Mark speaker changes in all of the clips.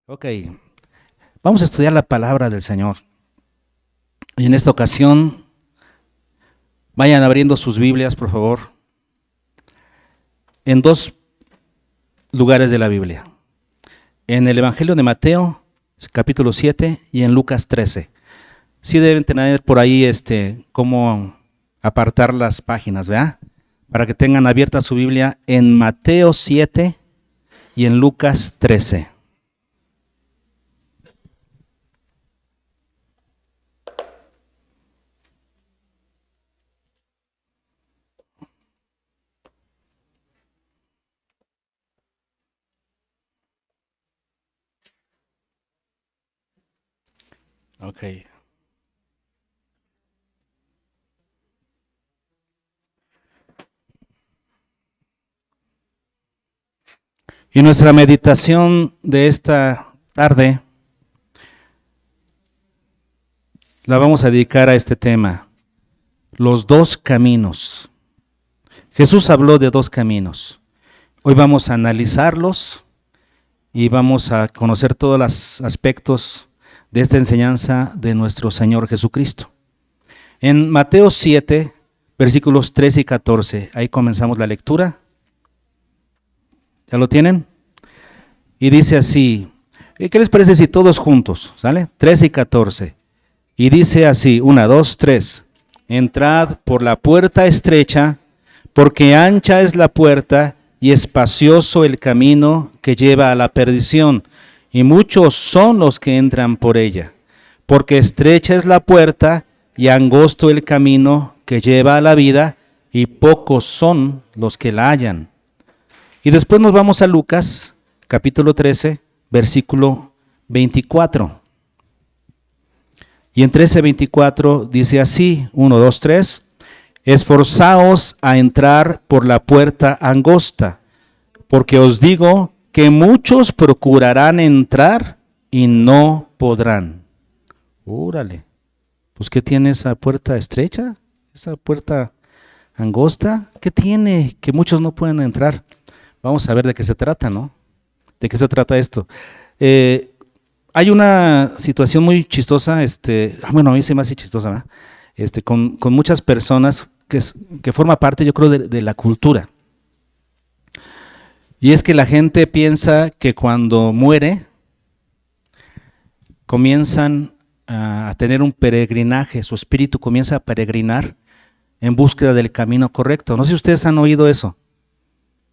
Speaker 1: Ok, vamos a estudiar la palabra del Señor. Y en esta ocasión, vayan abriendo sus Biblias, por favor, en dos lugares de la Biblia. En el Evangelio de Mateo, capítulo 7, y en Lucas 13. Sí deben tener por ahí cómo apartar las páginas, ¿verdad? Para que tengan abierta su Biblia en Mateo 7 y en Lucas 13. Ok. Y nuestra meditación de esta tarde la vamos a dedicar a este tema, los dos caminos. Jesús habló de dos caminos. Hoy vamos a analizarlos y vamos a conocer todos los aspectos de esta enseñanza de nuestro Señor Jesucristo. En Mateo 7, versículos 13 y 14, ahí comenzamos la lectura. ¿Ya lo tienen? Y dice así, ¿qué les parece si todos juntos, sale? 13 y 14. Y dice así, 1, 2, 3. Entrad por la puerta estrecha, porque ancha es la puerta y espacioso el camino que lleva a la perdición, y muchos son los que entran por ella. Porque estrecha es la puerta y angosto el camino que lleva a la vida, y pocos son los que la hallan. Y después nos vamos a Lucas, capítulo 13, versículo 24. Y en 13:24 dice así, 1, 2, 3, esforzaos a entrar por la puerta angosta, porque os digo que muchos procurarán entrar y no podrán. Órale, pues ¿qué tiene esa puerta estrecha? Esa puerta angosta, ¿qué tiene que muchos no pueden entrar? Vamos a ver de qué se trata, ¿no? ¿De qué se trata esto? Hay una situación muy chistosa, bueno, a mí se me hace chistosa, ¿verdad? Con muchas personas que forma parte, yo creo, de la cultura. Y es que la gente piensa que cuando muere, comienzan a tener un peregrinaje, su espíritu comienza a peregrinar en búsqueda del camino correcto. No sé si ustedes han oído eso,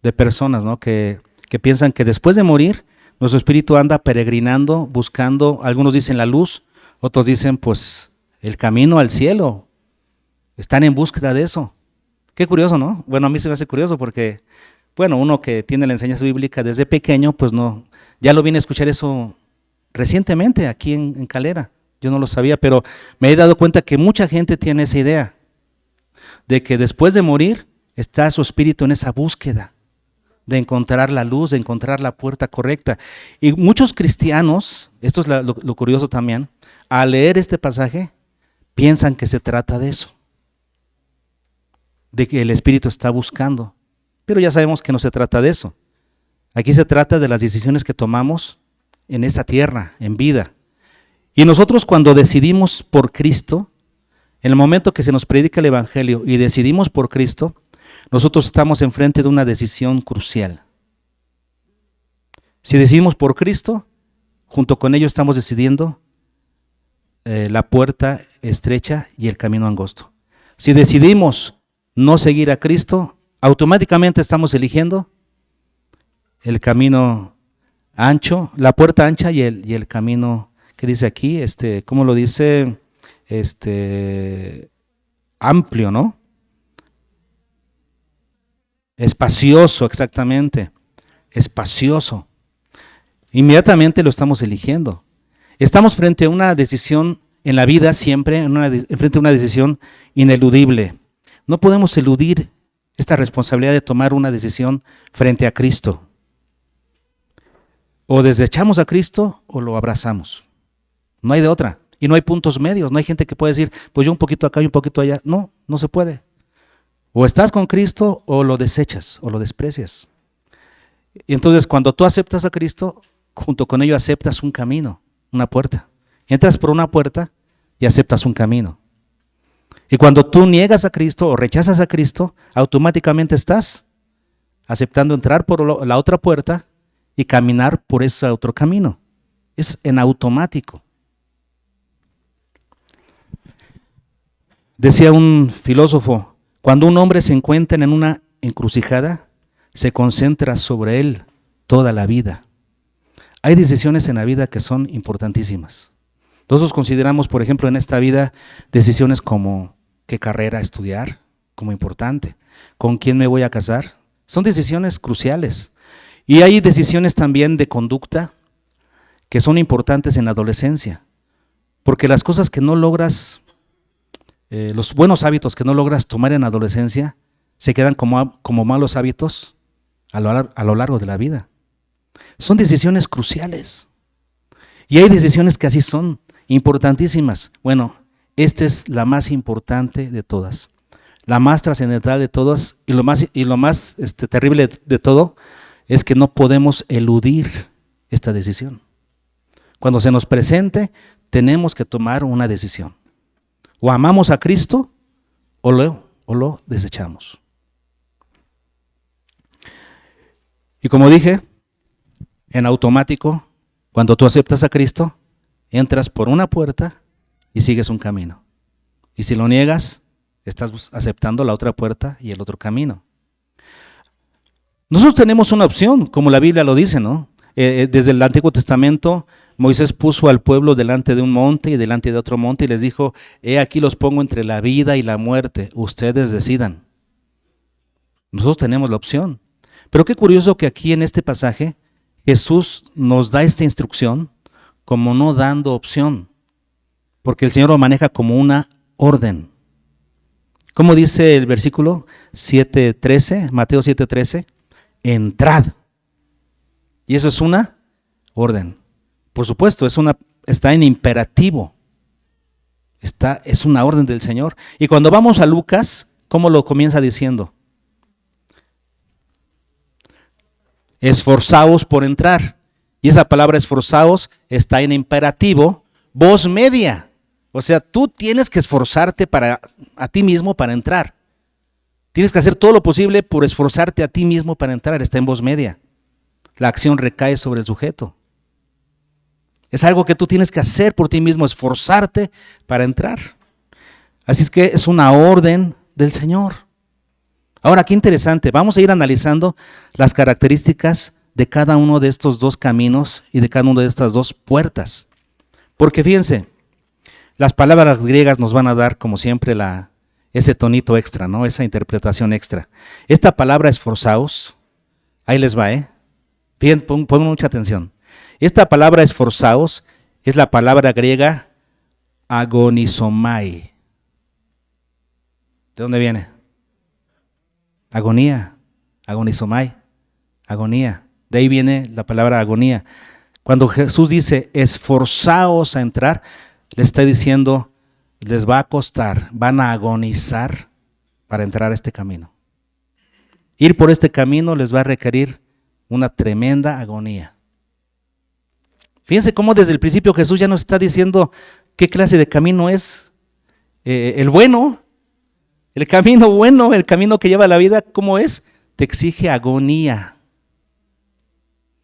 Speaker 1: de personas, ¿no? que piensan que después de morir, nuestro espíritu anda peregrinando, buscando, algunos dicen la luz, otros dicen pues el camino al cielo. Están en búsqueda de eso. Qué curioso, ¿no? Bueno, a mí se me hace curioso porque, bueno, uno que tiene la enseñanza bíblica desde pequeño, pues no, ya lo vine a escuchar eso recientemente aquí en Calera. Yo no lo sabía, pero me he dado cuenta que mucha gente tiene esa idea de que después de morir está su espíritu en esa búsqueda de encontrar la luz, de encontrar la puerta correcta. Y muchos cristianos, esto es lo curioso también, al leer este pasaje, piensan que se trata de eso, de que el Espíritu está buscando. Pero ya sabemos que no se trata de eso. Aquí se trata de las decisiones que tomamos en esta tierra, en vida. Y nosotros cuando decidimos por Cristo, en el momento que se nos predica el Evangelio y decidimos por Cristo, nosotros estamos enfrente de una decisión crucial. Si decidimos por Cristo, junto con ello estamos decidiendo la puerta estrecha y el camino angosto. Si decidimos no seguir a Cristo, automáticamente estamos eligiendo el camino ancho, la puerta ancha y el camino, ¿qué dice aquí? ¿Cómo lo dice? Amplio, ¿no? Espacioso, exactamente, espacioso. Inmediatamente lo estamos eligiendo. Estamos frente a una decisión en la vida siempre, frente a una decisión ineludible. No podemos eludir esta responsabilidad de tomar una decisión frente a Cristo. O desechamos a Cristo o lo abrazamos. No hay de otra. Y no hay puntos medios. No hay gente que puede decir, pues yo un poquito acá y un poquito allá. No, no se puede. O estás con Cristo o lo desechas o lo desprecias. Y entonces cuando tú aceptas a Cristo, junto con ello aceptas un camino, una puerta. Entras por una puerta y aceptas un camino. Y cuando tú niegas a Cristo o rechazas a Cristo, automáticamente estás aceptando entrar por la otra puerta y caminar por ese otro camino. Es en automático. Decía un filósofo, cuando un hombre se encuentra en una encrucijada, se concentra sobre él toda la vida. Hay decisiones en la vida que son importantísimas. Nosotros consideramos, por ejemplo, en esta vida, decisiones como qué carrera estudiar, como importante, con quién me voy a casar. Son decisiones cruciales. Y hay decisiones también de conducta que son importantes en la adolescencia, porque las cosas que no logras, los buenos hábitos que no logras tomar en la adolescencia, se quedan como malos hábitos a lo largo de la vida. Son decisiones cruciales. Y hay decisiones que así son, importantísimas. Bueno, esta es la más importante de todas, la más trascendental de todas, y lo más terrible de todo es que no podemos eludir esta decisión. Cuando se nos presente, tenemos que tomar una decisión. O amamos a Cristo o lo desechamos. Y como dije, en automático, cuando tú aceptas a Cristo, entras por una puerta y sigues un camino. Y si lo niegas, estás aceptando la otra puerta y el otro camino. Nosotros tenemos una opción, como la Biblia lo dice, ¿no? Desde el Antiguo Testamento, Moisés puso al pueblo delante de un monte y delante de otro monte y les dijo, he aquí los pongo entre la vida y la muerte, ustedes decidan. Nosotros tenemos la opción. Pero qué curioso que aquí en este pasaje Jesús nos da esta instrucción como no dando opción, porque el Señor lo maneja como una orden. ¿Cómo dice el versículo 7:13, Mateo 7:13? Entrad. Y eso es una orden. Por supuesto, está en imperativo. Es una orden del Señor. Y cuando vamos a Lucas, ¿cómo lo comienza diciendo? Esforzaos por entrar. Y esa palabra esforzaos está en imperativo, voz media. O sea, tú tienes que esforzarte a ti mismo para entrar. Tienes que hacer todo lo posible por esforzarte a ti mismo para entrar. Está en voz media. La acción recae sobre el sujeto. Es algo que tú tienes que hacer por ti mismo, esforzarte para entrar. Así es que es una orden del Señor. Ahora, qué interesante. Vamos a ir analizando las características de cada uno de estos dos caminos y de cada una de estas dos puertas. Porque fíjense, las palabras griegas nos van a dar, como siempre, ese tonito extra, ¿no? Esa interpretación extra. Esta palabra esforzaos, ahí les va, Fíjense, pongan mucha atención. Esta palabra esforzaos es la palabra griega agonizomai. ¿De dónde viene? Agonía, agonizomai, agonía. De ahí viene la palabra agonía. Cuando Jesús dice esforzaos a entrar, le está diciendo, les va a costar, van a agonizar para entrar a este camino. Ir por este camino les va a requerir una tremenda agonía. Fíjense cómo desde el principio Jesús ya nos está diciendo qué clase de camino es el bueno, el camino bueno, el camino que lleva a la vida, ¿cómo es? Te exige agonía.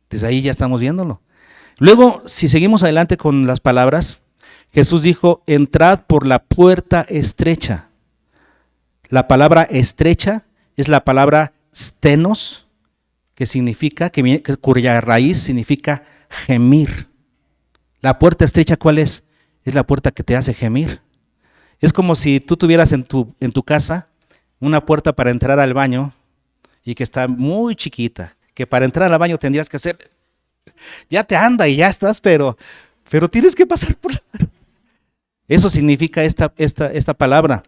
Speaker 1: Desde ahí ya estamos viéndolo. Luego, si seguimos adelante con las palabras, Jesús dijo, entrad por la puerta estrecha. La palabra estrecha es la palabra stenos, que significa, cuya raíz significa gemir. La puerta estrecha, ¿cuál es? Es la puerta que te hace gemir. Es como si tú tuvieras en tu casa una puerta para entrar al baño y que está muy chiquita, que para entrar al baño tendrías que hacer, ya te anda y ya estás, pero tienes que pasar por la... Eso significa esta palabra.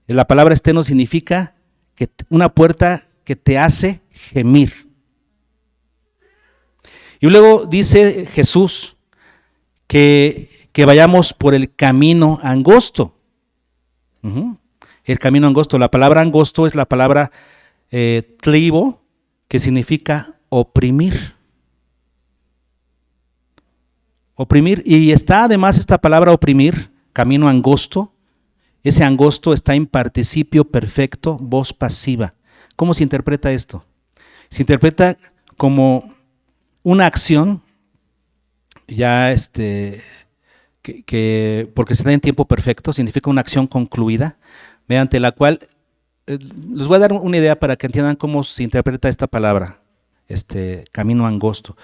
Speaker 1: La palabra esteno significa que una puerta que te hace gemir. Y luego dice Jesús que vayamos por el camino angosto. El camino angosto. La palabra angosto es la palabra tlibo, que significa oprimir. Oprimir. Y está además esta palabra oprimir, camino angosto. Ese angosto está en participio perfecto, voz pasiva. ¿Cómo se interpreta esto? Se interpreta como una acción, ya porque se da en tiempo perfecto, significa una acción concluida, mediante la cual, les voy a dar una idea para que entiendan cómo se interpreta esta palabra, camino angosto.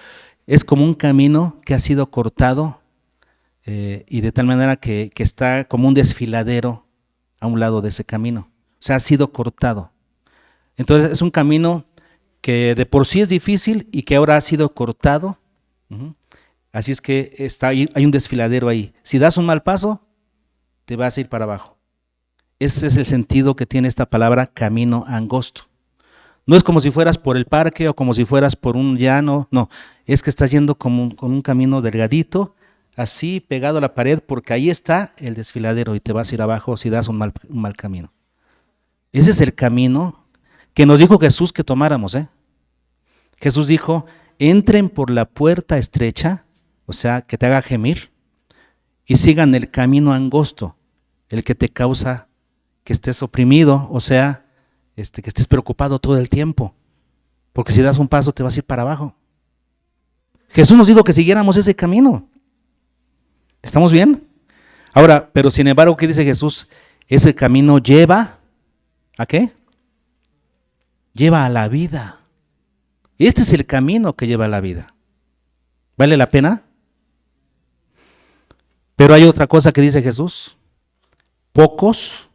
Speaker 1: Es como un camino que ha sido cortado y de tal manera que está como un desfiladero a un lado de ese camino. O sea, ha sido cortado. Entonces es un camino que de por sí es difícil y que ahora ha sido cortado. Así es que hay un desfiladero ahí. Si das un mal paso, te vas a ir para abajo. Ese es el sentido que tiene esta palabra camino angosto. No es como si fueras por el parque o como si fueras por un llano, no, es que estás yendo con un camino delgadito, así pegado a la pared, porque ahí está el desfiladero y te vas a ir abajo si das un mal camino. Ese es el camino que nos dijo Jesús que tomáramos. Jesús dijo, entren por la puerta estrecha, o sea, que te haga gemir, y sigan el camino angosto, el que te causa que estés oprimido, o sea, que estés preocupado todo el tiempo, porque si das un paso te vas a ir para abajo. Jesús nos dijo que siguiéramos ese camino. ¿Estamos bien? Ahora, pero sin embargo, ¿qué dice Jesús? Ese camino lleva, ¿a qué? Lleva a la vida. Este es el camino que lleva a la vida. ¿Vale la pena? Pero hay otra cosa que dice Jesús. Pocos,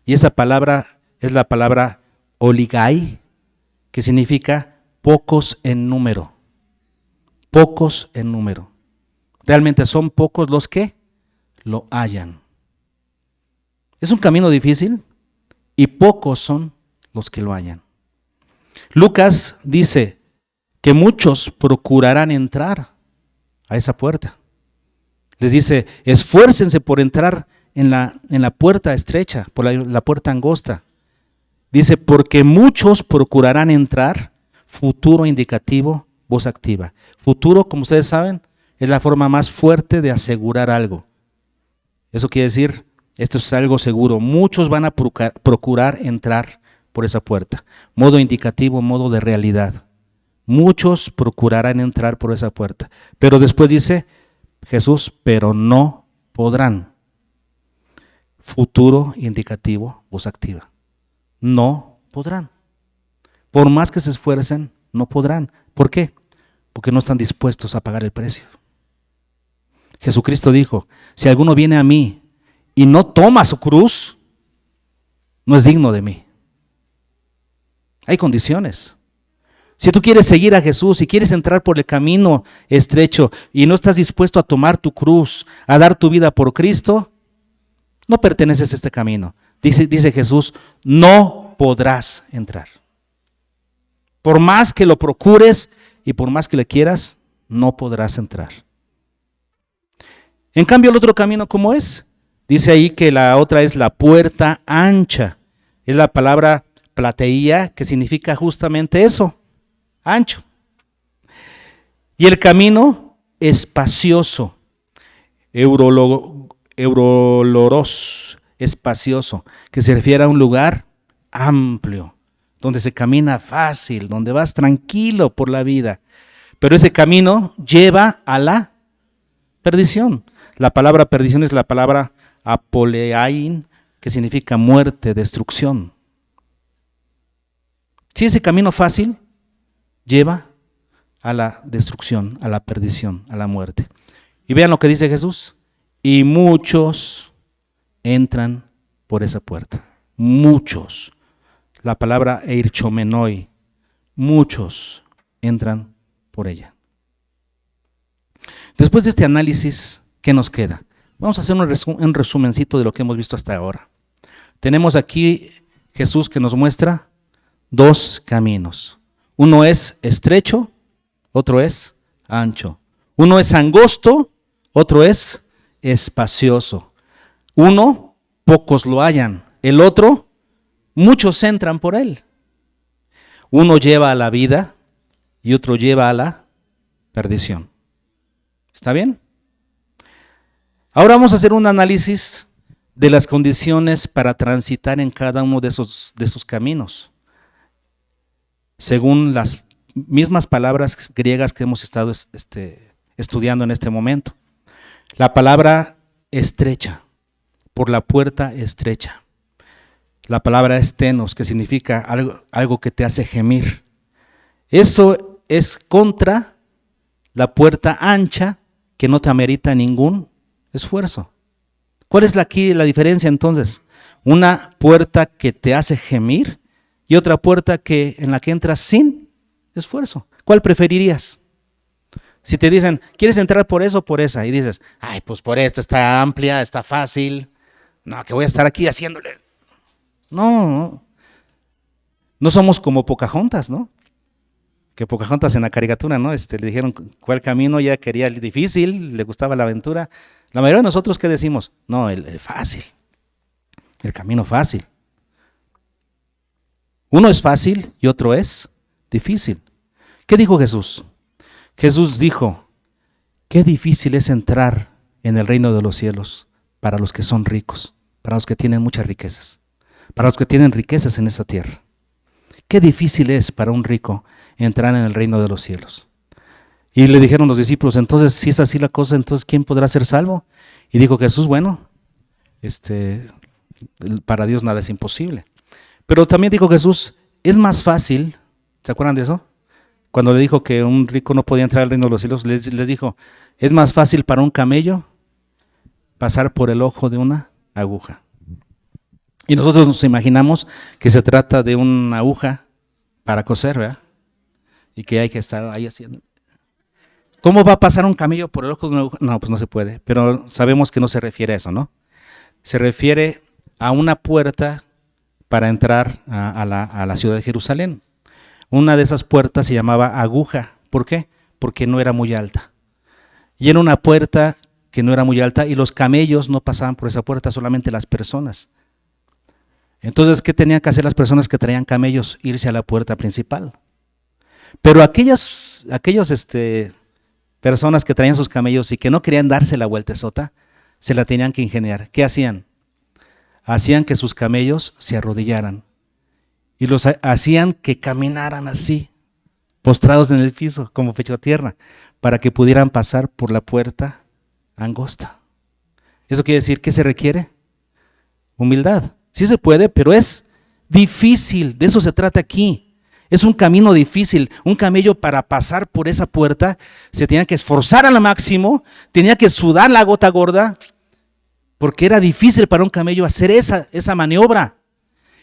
Speaker 1: y esa palabra es la palabra oligai, que significa pocos en número. Pocos en número. Realmente son pocos los que lo hallan. Es un camino difícil y pocos son los que lo hallan. Lucas dice que muchos procurarán entrar a esa puerta. Les dice, esfuércense por entrar en la puerta estrecha, por la puerta angosta. Dice, porque muchos procurarán entrar, futuro indicativo, voz activa. Futuro, como ustedes saben, es la forma más fuerte de asegurar algo. Eso quiere decir, esto es algo seguro. Muchos van a procurar entrar por esa puerta. Modo indicativo, modo de realidad. Muchos procurarán entrar por esa puerta. Pero después dice Jesús, pero no podrán. Futuro indicativo, voz activa. No podrán. Por más que se esfuercen, no podrán. ¿Por qué? Porque no están dispuestos a pagar el precio. Jesucristo dijo, si alguno viene a mí y no toma su cruz, no es digno de mí. Hay condiciones. Si tú quieres seguir a Jesús, si quieres entrar por el camino estrecho y no estás dispuesto a tomar tu cruz, a dar tu vida por Cristo, no perteneces a este camino. Dice Jesús, no podrás entrar. Por más que lo procures y por más que le quieras, no podrás entrar. En cambio, el otro camino, ¿cómo es? Dice ahí que la otra es la puerta ancha. Es la palabra plateía, que significa justamente eso, ancho. Y el camino espacioso, euroloros, espacioso, que se refiere a un lugar amplio, donde se camina fácil, donde vas tranquilo por la vida. Pero ese camino lleva a la perdición. La palabra perdición es la palabra apoleain, que significa muerte, destrucción. Si ese camino fácil lleva a la destrucción, a la perdición, a la muerte. Y vean lo que dice Jesús. Y muchos entran por esa puerta. Muchos. La palabra eirchomenoi. Muchos entran por ella. Después de este análisis, ¿qué nos queda? Vamos a hacer un resumencito de lo que hemos visto hasta ahora. Tenemos aquí Jesús que nos muestra dos caminos. Uno es estrecho, otro es ancho. Uno es angosto, otro es espacioso. Uno, pocos lo hallan. El otro, muchos entran por él. Uno lleva a la vida y otro lleva a la perdición. ¿Está bien? Ahora vamos a hacer un análisis de las condiciones para transitar en cada uno de esos caminos, según las mismas palabras griegas que hemos estado estudiando en este momento. La palabra estrecha, por la puerta estrecha. La palabra estenos, que significa algo que te hace gemir. Eso es contra la puerta ancha, que no te amerita ningún esfuerzo. ¿Cuál es aquí la diferencia entonces? Una puerta que te hace gemir y otra puerta en la que entras sin esfuerzo. ¿Cuál preferirías? Si te dicen, ¿quieres entrar por eso o por esa? Y dices, ay, pues por esta está amplia, está fácil. No, que voy a estar aquí haciéndole. No somos como Pocahontas, ¿no? Que Pocahontas en la caricatura, ¿no? Le dijeron cuál camino, ella quería el difícil, le gustaba la aventura. La mayoría de nosotros, ¿qué decimos? No, el fácil, el camino fácil. Uno es fácil y otro es difícil. ¿Qué dijo Jesús? Jesús dijo, qué difícil es entrar en el reino de los cielos para los que son ricos, para los que tienen muchas riquezas, para los que tienen riquezas en esta tierra. Qué difícil es para un rico entrar en el reino de los cielos. Y le dijeron los discípulos, entonces, si es así la cosa, entonces, ¿quién podrá ser salvo? Y dijo Jesús, bueno, para Dios nada es imposible. Pero también dijo Jesús, es más fácil, ¿se acuerdan de eso? Cuando le dijo que un rico no podía entrar al reino de los cielos, les dijo, es más fácil para un camello pasar por el ojo de una aguja. Y nosotros nos imaginamos que se trata de una aguja para coser, ¿verdad? Y que hay que estar ahí haciendo. ¿Cómo va a pasar un camello por el ojo de una aguja? No, pues no se puede, pero sabemos que no se refiere a eso, ¿no? Se refiere a una puerta para entrar a la ciudad de Jerusalén. Una de esas puertas se llamaba aguja. ¿Por qué? Porque no era muy alta. Y era una puerta que no era muy alta y los camellos no pasaban por esa puerta, solamente las personas. Entonces, ¿qué tenían que hacer las personas que traían camellos? Irse a la puerta principal. Pero aquellas personas que traían sus camellos y que no querían darse la vueltezota, se la tenían que ingeniar. ¿Qué hacían? Hacían que sus camellos se arrodillaran y los hacían que caminaran así, postrados en el piso, como pecho a tierra, para que pudieran pasar por la puerta angosta. ¿Eso quiere decir que se requiere? Humildad. Sí se puede, pero es difícil, de eso se trata aquí. Es un camino difícil. Un camello para pasar por esa puerta se tenía que esforzar al máximo, tenía que sudar la gota gorda, porque era difícil para un camello hacer esa maniobra.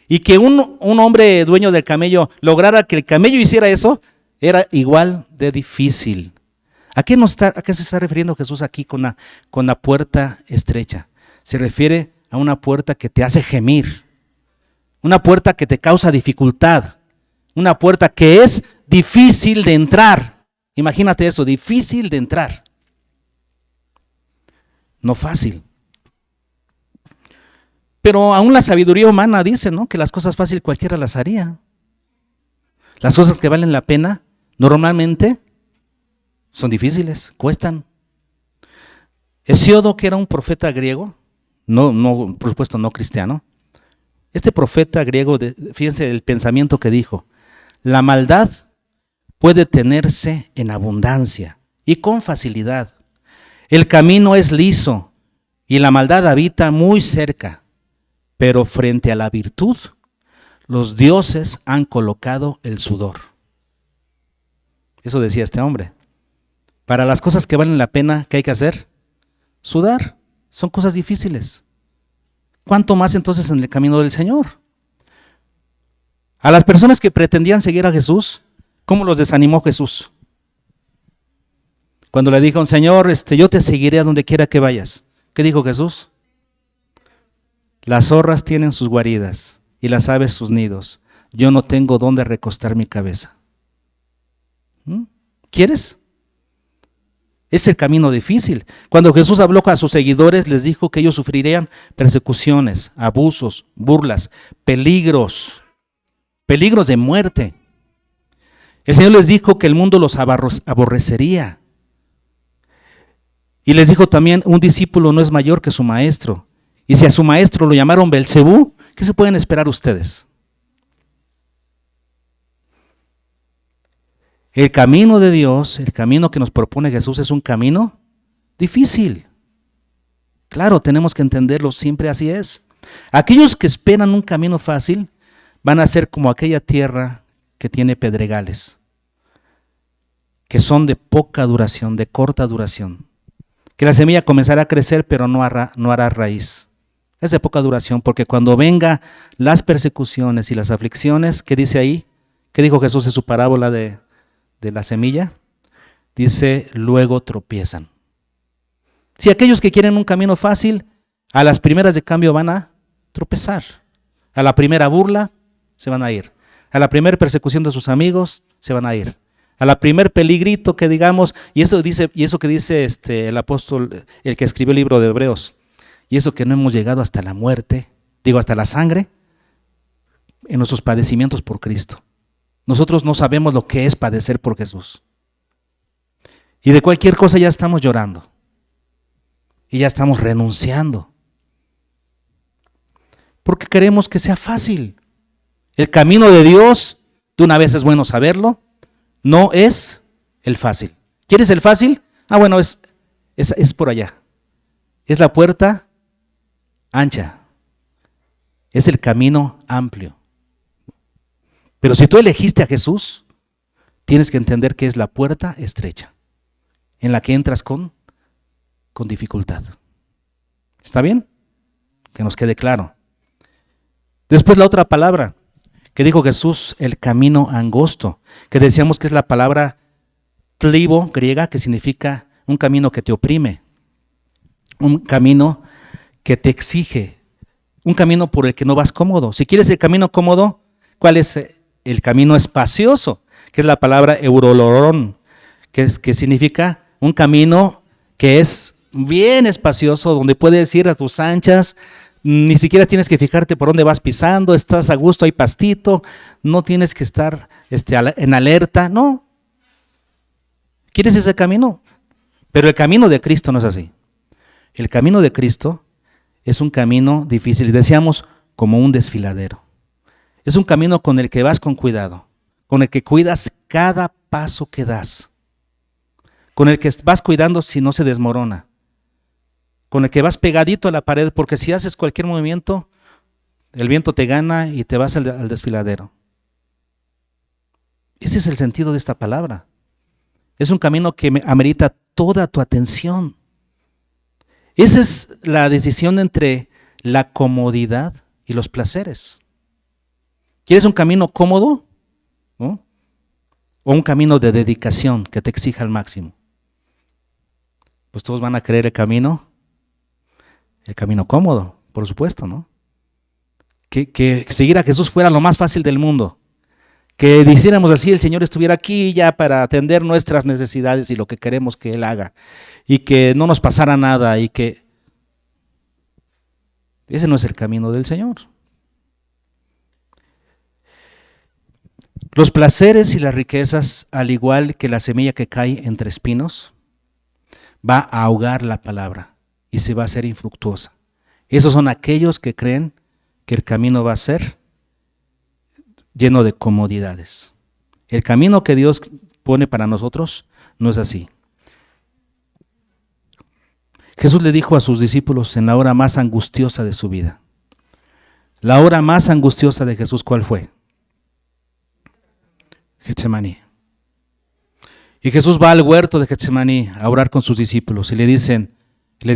Speaker 1: Y que un hombre dueño del camello lograra que el camello hiciera eso, era igual de difícil. ¿A qué se está refiriendo Jesús aquí con la puerta estrecha? Se refiere a una puerta que te hace gemir, una puerta que te causa dificultad, una puerta que es difícil de entrar. Imagínate eso, difícil de entrar. No fácil. Pero aún la sabiduría humana dice, ¿no?, que las cosas fáciles cualquiera las haría. Las cosas que valen la pena normalmente son difíciles, cuestan. Hesíodo, que era un profeta griego, no, por supuesto no cristiano, este profeta griego, fíjense el pensamiento que dijo: la maldad puede tenerse en abundancia y con facilidad. El camino es liso y la maldad habita muy cerca, pero frente a la virtud, los dioses han colocado el sudor. Eso decía este hombre. Para las cosas que valen la pena, ¿qué hay que hacer? Sudar. Son cosas difíciles. ¿Cuánto más entonces en el camino del Señor? A las personas que pretendían seguir a Jesús, ¿cómo los desanimó Jesús? Cuando le dijo: Señor, yo te seguiré a donde quiera que vayas. ¿Qué dijo Jesús? Las zorras tienen sus guaridas y las aves sus nidos. Yo no tengo dónde recostar mi cabeza. ¿Quieres? Es el camino difícil. Cuando Jesús habló a sus seguidores, les dijo que ellos sufrirían persecuciones, abusos, burlas, peligros de muerte. El Señor les dijo que el mundo los aborrecería. Y les dijo también, un discípulo no es mayor que su maestro. Y si a su maestro lo llamaron Belcebú, ¿qué se pueden esperar ustedes? El camino de Dios, el camino que nos propone Jesús es un camino difícil. Claro, tenemos que entenderlo, siempre así es. Aquellos que esperan un camino fácil van a ser como aquella tierra que tiene pedregales, que son de poca duración, de corta duración. Que la semilla comenzará a crecer, pero no hará raíz. Es de poca duración, porque cuando vengan las persecuciones y las aflicciones, ¿qué dice ahí? ¿Qué dijo Jesús en su parábola de la semilla? Dice, luego tropiezan. Si aquellos que quieren un camino fácil, a las primeras de cambio van a tropezar. A la primera burla, se van a ir. A la primera persecución de sus amigos, se van a ir. A la primer peligrito que digamos, y eso que dice el apóstol, el que escribió el libro de Hebreos, y eso que no hemos llegado hasta la muerte, hasta la sangre, en nuestros padecimientos por Cristo. Nosotros no sabemos lo que es padecer por Jesús. Y de cualquier cosa ya estamos llorando. Y ya estamos renunciando. Porque queremos que sea fácil. El camino de Dios, de una vez es bueno saberlo, no es el fácil. ¿Quieres el fácil? Bueno, es por allá. Es la puerta ancha. Es el camino amplio. Pero si tú elegiste a Jesús, tienes que entender que es la puerta estrecha, en la que entras con dificultad. ¿Está bien? Que nos quede claro. Después la otra palabra que dijo Jesús, el camino angosto, que decíamos que es la palabra tlibo griega, que significa un camino que te oprime, un camino que te exige, un camino por el que no vas cómodo. Si quieres el camino cómodo, ¿cuál es el camino espacioso? Que es la palabra eurolorón, que significa un camino que es bien espacioso, donde puedes ir a tus anchas, ni siquiera tienes que fijarte por dónde vas pisando, estás a gusto, hay pastito, no tienes que estar en alerta, no. ¿Quieres ese camino? Pero el camino de Cristo no es así. El camino de Cristo es un camino difícil, decíamos como un desfiladero. Es un camino con el que vas con cuidado, con el que cuidas cada paso que das, con el que vas cuidando si no se desmorona, con el que vas pegadito a la pared, porque si haces cualquier movimiento, el viento te gana y te vas al desfiladero. Ese es el sentido de esta palabra. Es un camino que amerita toda tu atención. Esa es la decisión entre la comodidad y los placeres. ¿Quieres un camino cómodo? ¿No? ¿O un camino de dedicación que te exija al máximo? Pues todos van a querer el camino cómodo, por supuesto, ¿no? Que seguir a Jesús fuera lo más fácil del mundo. Que hiciéramos así, el Señor estuviera aquí ya para atender nuestras necesidades y lo que queremos que Él haga. Y que no nos pasara nada y que... Ese no es el camino del Señor. Los placeres y las riquezas, al igual que la semilla que cae entre espinos, va a ahogar la palabra y se va a hacer infructuosa. Esos son aquellos que creen que el camino va a ser lleno de comodidades. El camino que Dios pone para nosotros no es así. Jesús le dijo a sus discípulos en la hora más angustiosa de su vida. La hora más angustiosa de Jesús, ¿cuál fue? Getsemaní. Y Jesús va al huerto de Getsemaní a orar con sus discípulos y les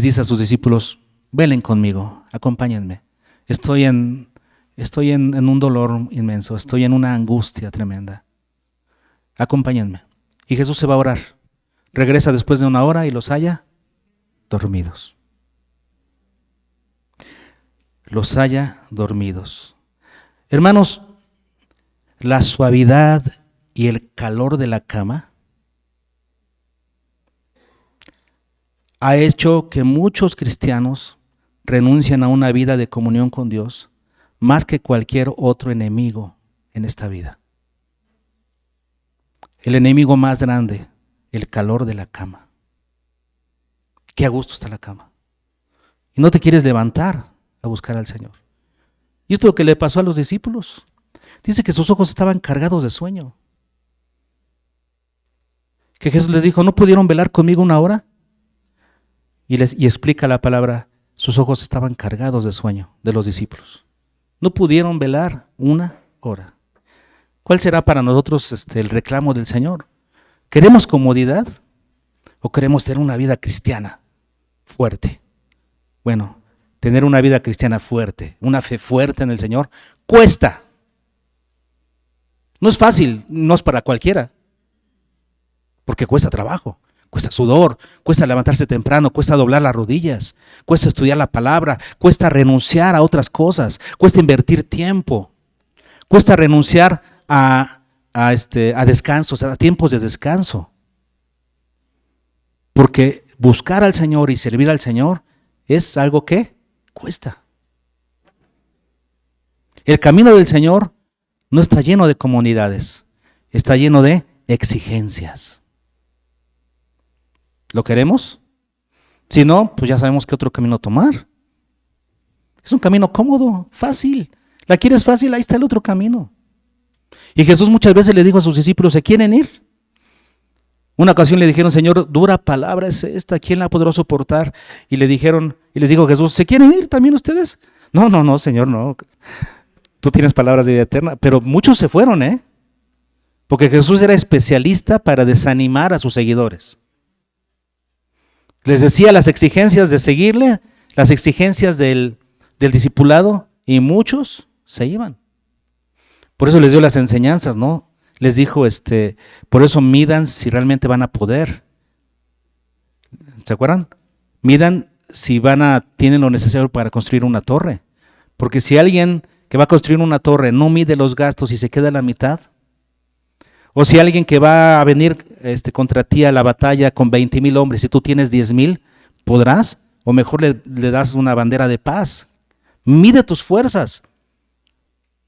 Speaker 1: dice a sus discípulos, velen conmigo, acompáñenme. Estoy en un dolor inmenso, estoy en una angustia tremenda. Acompáñenme. Y Jesús se va a orar. Regresa después de una hora y los halla dormidos. Los halla dormidos. Hermanos, la suavidad y el calor de la cama ha hecho que muchos cristianos renuncian a una vida de comunión con Dios más que cualquier otro enemigo en esta vida. El enemigo más grande, el calor de la cama. Qué a gusto está la cama. Y no te quieres levantar a buscar al Señor. Y esto es lo que le pasó a los discípulos. Dice que sus ojos estaban cargados de sueño. Que Jesús les dijo, ¿no pudieron velar conmigo una hora? Y explica la palabra, sus ojos estaban cargados de sueño de los discípulos. No pudieron velar una hora. ¿Cuál será para nosotros el reclamo del Señor? ¿Queremos comodidad o queremos tener una vida cristiana fuerte? Bueno, tener una vida cristiana fuerte, una fe fuerte en el Señor, cuesta. No es fácil, no es para cualquiera, porque cuesta trabajo, cuesta sudor, cuesta levantarse temprano, cuesta doblar las rodillas, cuesta estudiar la palabra, cuesta renunciar a otras cosas, cuesta invertir tiempo, cuesta renunciar a descansos, a tiempos de descanso. Porque buscar al Señor y servir al Señor es algo que cuesta. El camino del Señor no está lleno de comodidades, está lleno de exigencias. ¿Lo queremos? Si no, pues ya sabemos qué otro camino tomar. Es un camino cómodo, fácil. ¿La quieres fácil? Ahí está el otro camino. Y Jesús muchas veces le dijo a sus discípulos, ¿se quieren ir? Una ocasión le dijeron, Señor, dura palabra es esta, ¿quién la podrá soportar? Y les dijo Jesús, ¿se quieren ir también ustedes? No, Señor, no. Tú tienes palabras de vida eterna. Pero muchos se fueron, porque Jesús era especialista para desanimar a sus seguidores. Les decía las exigencias de seguirle, las exigencias del discipulado, y muchos se iban. Por eso les dio las enseñanzas, ¿no? Les dijo, por eso midan si realmente van a poder. ¿Se acuerdan? Midan si tienen lo necesario para construir una torre. Porque si alguien que va a construir una torre no mide los gastos y se queda a la mitad, o si alguien que va a venir contra ti a la batalla con 20,000 hombres y tú tienes 10,000, ¿podrás? O mejor le das una bandera de paz. Mide tus fuerzas.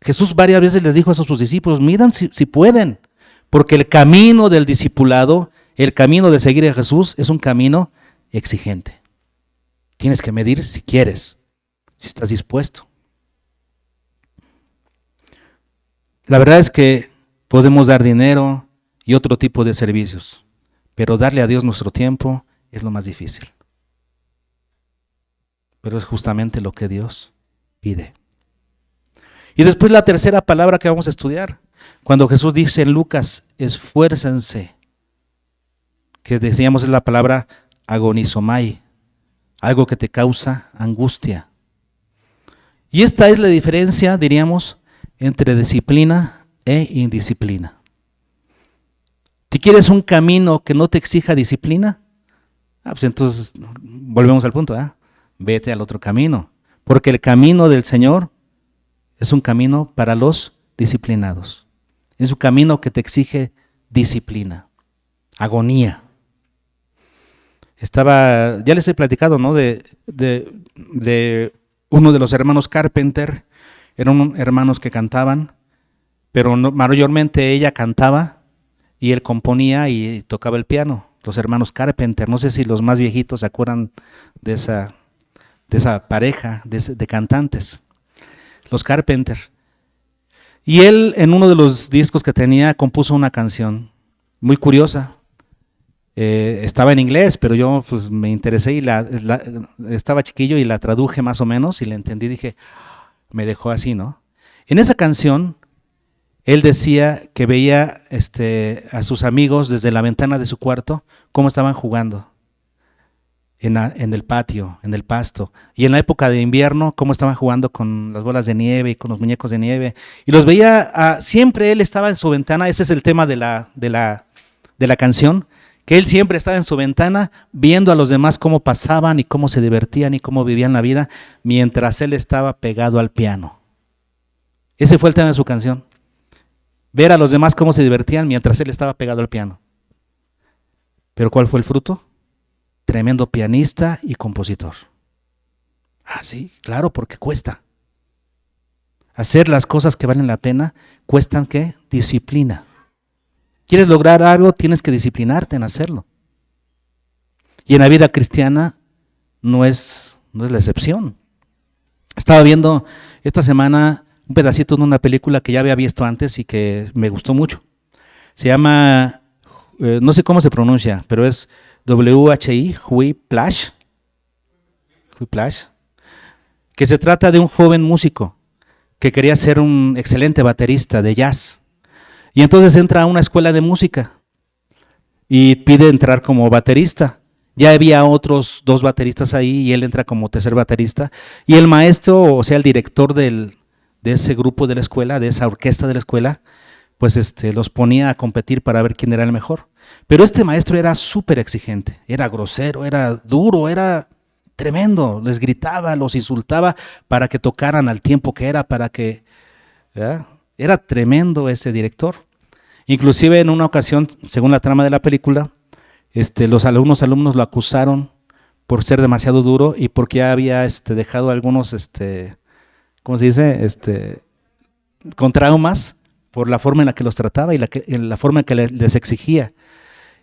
Speaker 1: Jesús varias veces les dijo a sus discípulos, midan si pueden, porque el camino del discipulado, el camino de seguir a Jesús es un camino exigente. Tienes que medir si quieres, si estás dispuesto. La verdad es que podemos dar dinero y otro tipo de servicios, pero darle a Dios nuestro tiempo es lo más difícil. Pero es justamente lo que Dios pide. Y después la tercera palabra que vamos a estudiar, cuando Jesús dice en Lucas, esfuércense, que decíamos es la palabra agonizomai, algo que te causa angustia. Y esta es la diferencia, diríamos, entre disciplina e indisciplina. ¿Si quieres un camino que no te exija disciplina? Pues entonces volvemos al punto, vete al otro camino, porque el camino del Señor es un camino para los disciplinados. Es un camino que te exige disciplina, agonía. Ya les he platicado, ¿no? De uno de los hermanos Carpenter. Eran hermanos que cantaban, pero mayormente ella cantaba y él componía y tocaba el piano. Los hermanos Carpenter, no sé si los más viejitos se acuerdan de esa pareja de cantantes. Los Carpenter. Y él en uno de los discos que tenía compuso una canción muy curiosa. Estaba en inglés, pero yo pues me interesé y estaba chiquillo y la traduje más o menos y la entendí. Dije, me dejó así, ¿no? En esa canción él decía que veía a sus amigos desde la ventana de su cuarto cómo estaban jugando en el patio, en el pasto, y en la época de invierno cómo estaban jugando con las bolas de nieve y con los muñecos de nieve, y los veía, siempre él estaba en su ventana. Ese es el tema de la canción, que él siempre estaba en su ventana viendo a los demás cómo pasaban y cómo se divertían y cómo vivían la vida, mientras él estaba pegado al piano. Ese fue el tema de su canción, ver a los demás cómo se divertían mientras él estaba pegado al piano. ¿Pero cuál fue el fruto? Tremendo pianista y compositor. Sí, claro, porque cuesta. Hacer las cosas que valen la pena cuestan, ¿qué? Disciplina. ¿Quieres lograr algo? Tienes que disciplinarte en hacerlo. Y en la vida cristiana no es la excepción. Estaba viendo esta semana un pedacito de una película que ya había visto antes y que me gustó mucho. Se llama, no sé cómo se pronuncia, pero es WHI, Whiplash, que se trata de un joven músico que quería ser un excelente baterista de jazz. Y entonces entra a una escuela de música y pide entrar como baterista. Ya había otros 2 bateristas ahí y él entra como tercer baterista. Y el maestro, o sea, el director de ese grupo de la escuela, de esa orquesta de la escuela, pues los ponía a competir para ver quién era el mejor. Pero este maestro era súper exigente, era grosero, era duro, era tremendo. Les gritaba, los insultaba para que tocaran al tiempo que era, ¿verdad? Era tremendo ese director. Inclusive en una ocasión, según la trama de la película, los alumnos lo acusaron por ser demasiado duro y porque ya había dejado algunos, ¿cómo se dice? Con traumas por la forma en la que los trataba y la forma en que les exigía.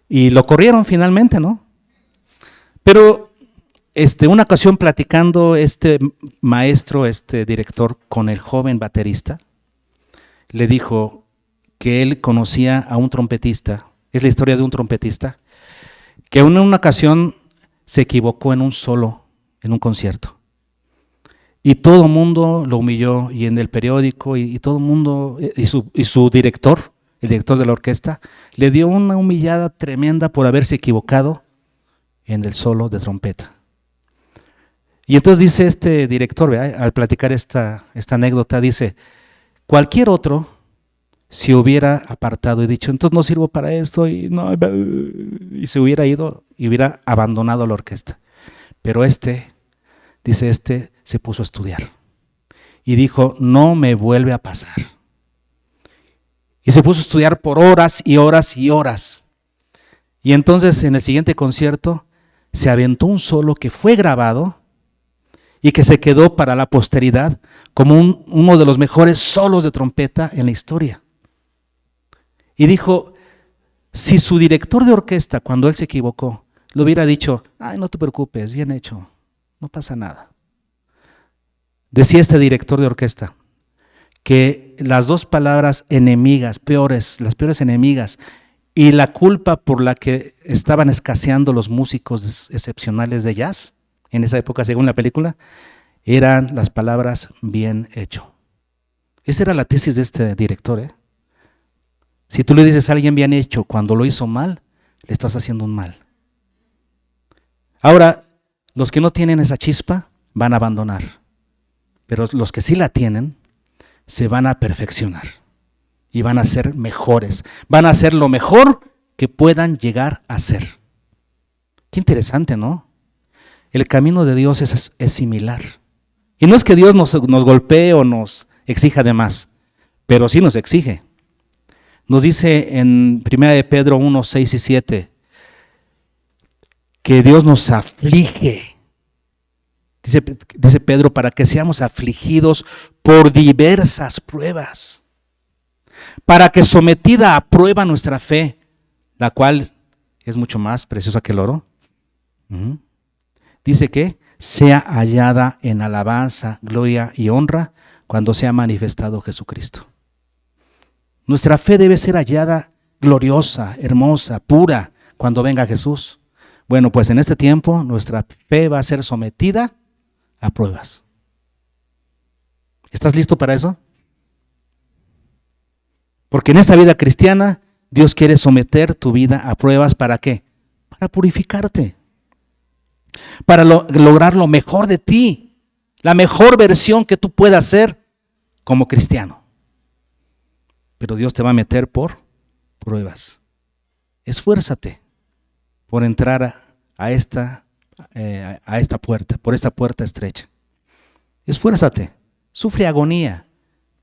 Speaker 1: Y lo corrieron finalmente, ¿no? Pero una ocasión platicando este maestro, director, con el joven baterista, le dijo que él conocía a un trompetista, es la historia de un trompetista, que en una ocasión se equivocó en un solo, en un concierto. Y todo el mundo lo humilló, y en el periódico, y todo el mundo, y su director, el director de la orquesta, le dio una humillada tremenda por haberse equivocado en el solo de trompeta. Y entonces dice este director, ¿verdad? Al platicar esta anécdota, dice, cualquier otro se hubiera apartado y dicho, entonces no sirvo para esto, y se hubiera ido y hubiera abandonado la orquesta. Pero dice, se puso a estudiar y dijo, no me vuelve a pasar. Y se puso a estudiar por horas y horas y horas. Y entonces en el siguiente concierto se aventó un solo que fue grabado y que se quedó para la posteridad como uno de los mejores solos de trompeta en la historia. Y dijo, si su director de orquesta, cuando él se equivocó, le hubiera dicho, ay, no te preocupes, bien hecho, no pasa nada. Decía este director de orquesta que las 2 palabras enemigas, las peores enemigas, y la culpa por la que estaban escaseando los músicos excepcionales de jazz en esa época, según la película, eran las palabras bien hecho. Esa era la tesis de este director, Si tú le dices a alguien bien hecho cuando lo hizo mal, le estás haciendo un mal. Ahora, los que no tienen esa chispa van a abandonar, pero los que sí la tienen se van a perfeccionar y van a ser mejores, van a hacer lo mejor que puedan llegar a ser. Qué interesante, ¿no? El camino de Dios es similar. Y no es que Dios nos golpee o nos exija de más, pero sí nos exige. Nos dice en 1 de Pedro 1, 6 y 7 que Dios nos aflige. Dice Pedro, para que seamos afligidos por diversas pruebas, para que sometida a prueba nuestra fe, la cual es mucho más preciosa que el oro, dice que sea hallada en alabanza, gloria y honra cuando sea manifestado Jesucristo. Nuestra fe debe ser hallada gloriosa, hermosa, pura cuando venga Jesús. Bueno, pues en este tiempo nuestra fe va a ser sometida a pruebas. ¿Estás listo para eso? Porque en esta vida cristiana Dios quiere someter tu vida a pruebas. ¿Para qué? Para purificarte, para lograr lo mejor de ti, la mejor versión que tú puedas ser como cristiano. Pero Dios te va a meter por pruebas. Esfuérzate por entrar a esta puerta, por esta puerta estrecha. Esfuérzate, sufre agonía,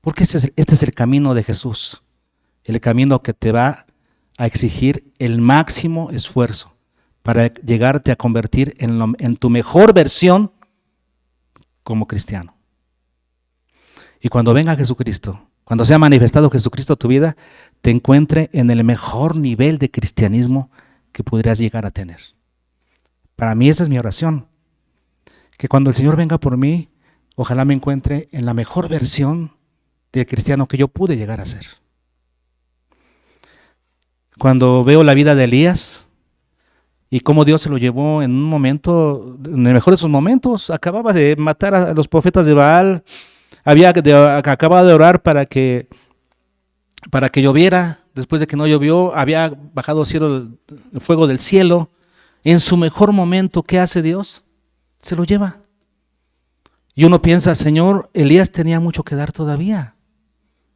Speaker 1: porque este es el camino de Jesús, el camino que te va a exigir el máximo esfuerzo para llegarte a convertir en tu mejor versión como cristiano. Y cuando venga Jesucristo, cuando sea manifestado Jesucristo a tu vida, te encuentre en el mejor nivel de cristianismo que pudieras llegar a tener. Para mí esa es mi oración. Que cuando el Señor venga por mí, ojalá me encuentre en la mejor versión del cristiano que yo pude llegar a ser. Cuando veo la vida de Elías y cómo Dios se lo llevó en un momento, en el mejor de sus momentos, acababa de matar a los profetas de Baal, acababa de orar para que lloviera. Después de que no llovió, había bajado el fuego del cielo. En su mejor momento, ¿qué hace Dios? Se lo lleva. Y uno piensa, Señor, Elías tenía mucho que dar todavía.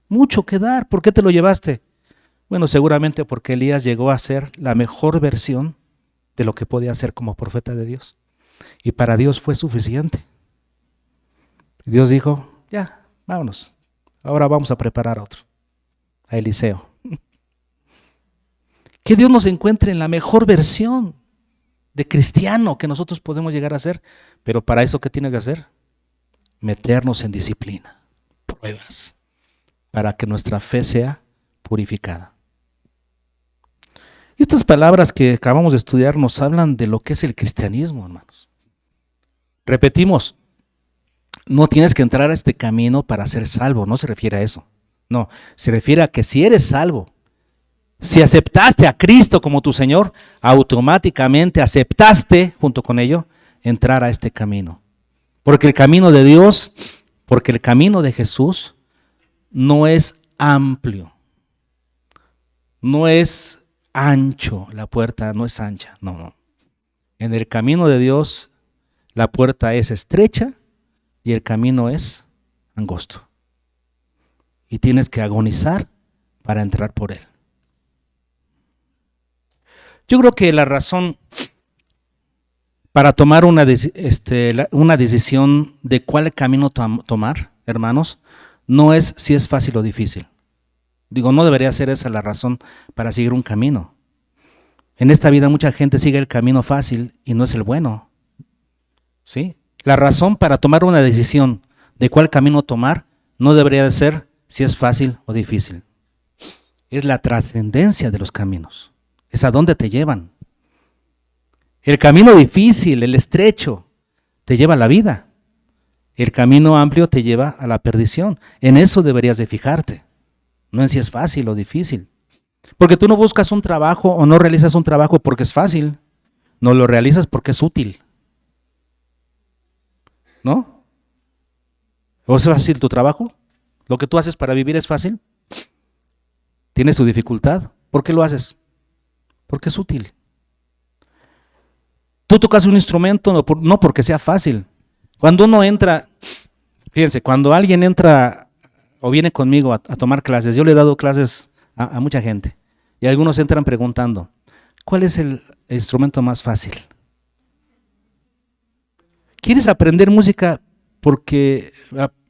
Speaker 1: Mucho que dar. ¿Por qué te lo llevaste? Bueno, seguramente porque Elías llegó a ser la mejor versión de lo que podía ser como profeta de Dios. Y para Dios fue suficiente. Dios dijo, ya, vámonos. Ahora vamos a preparar a otro, a Eliseo. Que Dios nos encuentre en la mejor versión de cristiano que nosotros podemos llegar a ser. Pero para eso, ¿qué tiene que hacer? Meternos en disciplina, pruebas, para que nuestra fe sea purificada. Estas palabras que acabamos de estudiar nos hablan de lo que es el cristianismo, hermanos. Repetimos, no tienes que entrar a este camino para ser salvo, no se refiere a eso. No, se refiere a que si eres salvo, si aceptaste a Cristo como tu Señor, automáticamente aceptaste, junto con ello, entrar a este camino. Porque el camino de Dios, porque el camino de Jesús no es amplio, no es ancho, la puerta no es ancha, no. En el camino de Dios, la puerta es estrecha y el camino es angosto. Y tienes que agonizar para entrar por él. Yo creo que la razón para tomar una decisión de cuál camino tomar, hermanos, no es si es fácil o difícil. Digo, no debería ser esa la razón para seguir un camino. En esta vida mucha gente sigue el camino fácil y no es el bueno. ¿Sí? La razón para tomar una decisión de cuál camino tomar no debería de ser si es fácil o difícil. Es la trascendencia de los caminos. Es a dónde te llevan. El camino difícil, el estrecho, te lleva a la vida. El camino amplio te lleva a la perdición. En eso deberías de fijarte, no en si es fácil o difícil. Porque tú no buscas un trabajo o no realizas un trabajo porque es fácil. No lo realizas porque es útil. ¿No? ¿O es fácil tu trabajo? ¿Lo que tú haces para vivir es fácil? ¿Tiene su dificultad? ¿Por qué lo haces? Porque es útil. Tú tocas un instrumento no porque sea fácil. Cuando uno entra, fíjense, cuando alguien entra o viene conmigo a tomar clases, yo le he dado clases a mucha gente y algunos entran preguntando, ¿cuál es el instrumento más fácil? ¿Quieres aprender música? Porque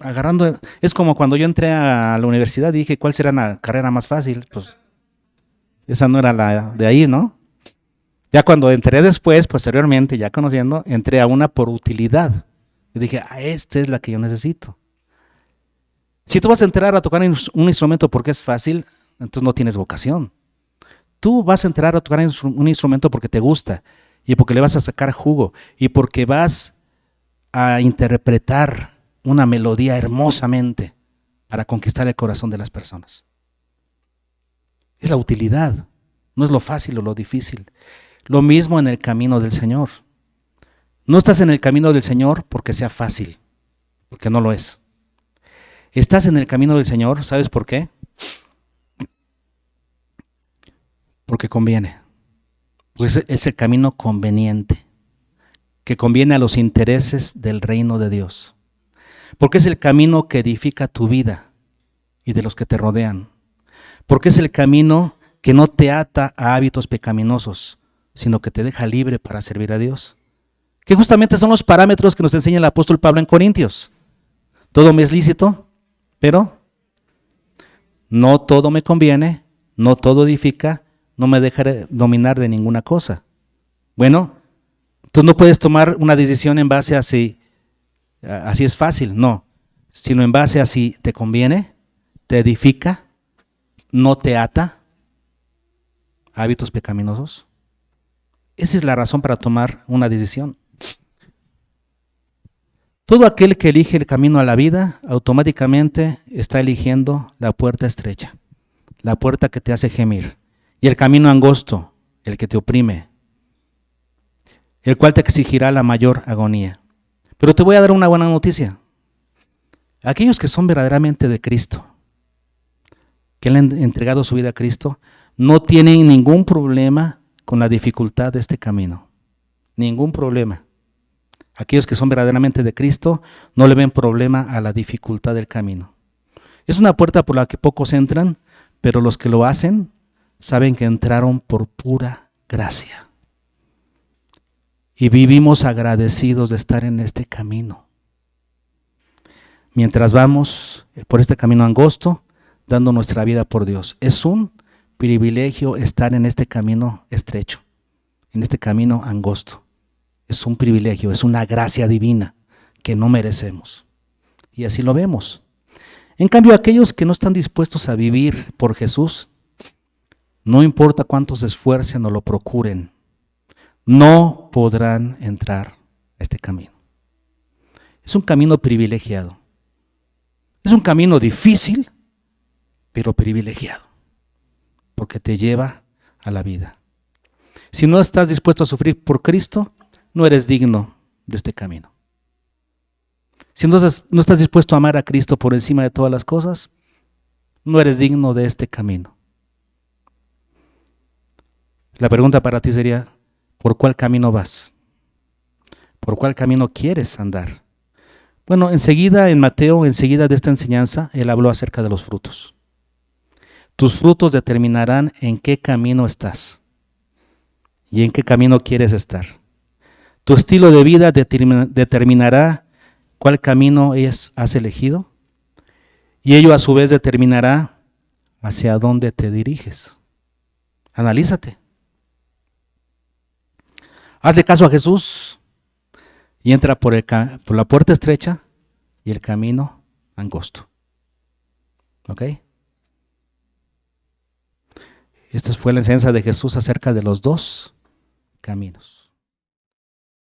Speaker 1: agarrando, es como cuando yo entré a la universidad y dije, ¿cuál será la carrera más fácil? Pues esa no era la de ahí, ¿no? Ya cuando entré después, posteriormente, ya conociendo, entré a una por utilidad. Y dije, esta es la que yo necesito. Si tú vas a entrar a tocar un instrumento porque es fácil, entonces no tienes vocación. Tú vas a entrar a tocar un instrumento porque te gusta y porque le vas a sacar jugo y porque vas a interpretar una melodía hermosamente para conquistar el corazón de las personas. Es la utilidad, no es lo fácil o lo difícil. Lo mismo en el camino del Señor. No estás en el camino del Señor porque sea fácil, porque no lo es. Estás en el camino del Señor, ¿sabes por qué? Porque conviene. Pues es el camino conveniente, que conviene a los intereses del reino de Dios. Porque es el camino que edifica tu vida y de los que te rodean. Porque es el camino que no te ata a hábitos pecaminosos, sino que te deja libre para servir a Dios. Que justamente son los parámetros que nos enseña el apóstol Pablo en Corintios. Todo me es lícito, pero no todo me conviene, no todo edifica, no me dejaré dominar de ninguna cosa. Bueno, tú no puedes tomar una decisión en base a si así es fácil, no, sino en base a si te conviene, te edifica, no te ata a hábitos pecaminosos. Esa es la razón para tomar una decisión. Todo aquel que elige el camino a la vida automáticamente está eligiendo la puerta estrecha, la puerta que te hace gemir, y el camino angosto, el que te oprime, el cual te exigirá la mayor agonía. Pero te voy a dar una buena noticia. Aquellos que son verdaderamente de Cristo, que le han entregado su vida a Cristo, no tienen ningún problema con la dificultad de este camino. Ningún problema. Aquellos que son verdaderamente de Cristo no le ven problema a la dificultad del camino. Es una puerta por la que pocos entran, pero los que lo hacen saben que entraron por pura gracia. Y vivimos agradecidos de estar en este camino. Mientras vamos por este camino angosto, dando nuestra vida por Dios. Es un privilegio estar en este camino estrecho, en este camino angosto. Es un privilegio, es una gracia divina que no merecemos. Y así lo vemos. En cambio, aquellos que no están dispuestos a vivir por Jesús, no importa cuántos se esfuercen o lo procuren, no podrán entrar a este camino. Es un camino privilegiado. Es un camino difícil, pero privilegiado, porque te lleva a la vida. Si no estás dispuesto a sufrir por Cristo, no eres digno de este camino. Si no estás dispuesto a amar a Cristo por encima de todas las cosas, no eres digno de este camino. La pregunta para ti sería, ¿por cuál camino vas? ¿Por cuál camino quieres andar? Bueno, enseguida en Mateo, enseguida de esta enseñanza, él habló acerca de los frutos. Tus frutos determinarán en qué camino estás y en qué camino quieres estar. Tu estilo de vida determinará cuál camino has elegido y ello a su vez determinará hacia dónde te diriges. Analízate. Hazle caso a Jesús y entra por la puerta estrecha y el camino angosto. ¿Ok? Esta fue la enseñanza de Jesús acerca de los dos caminos.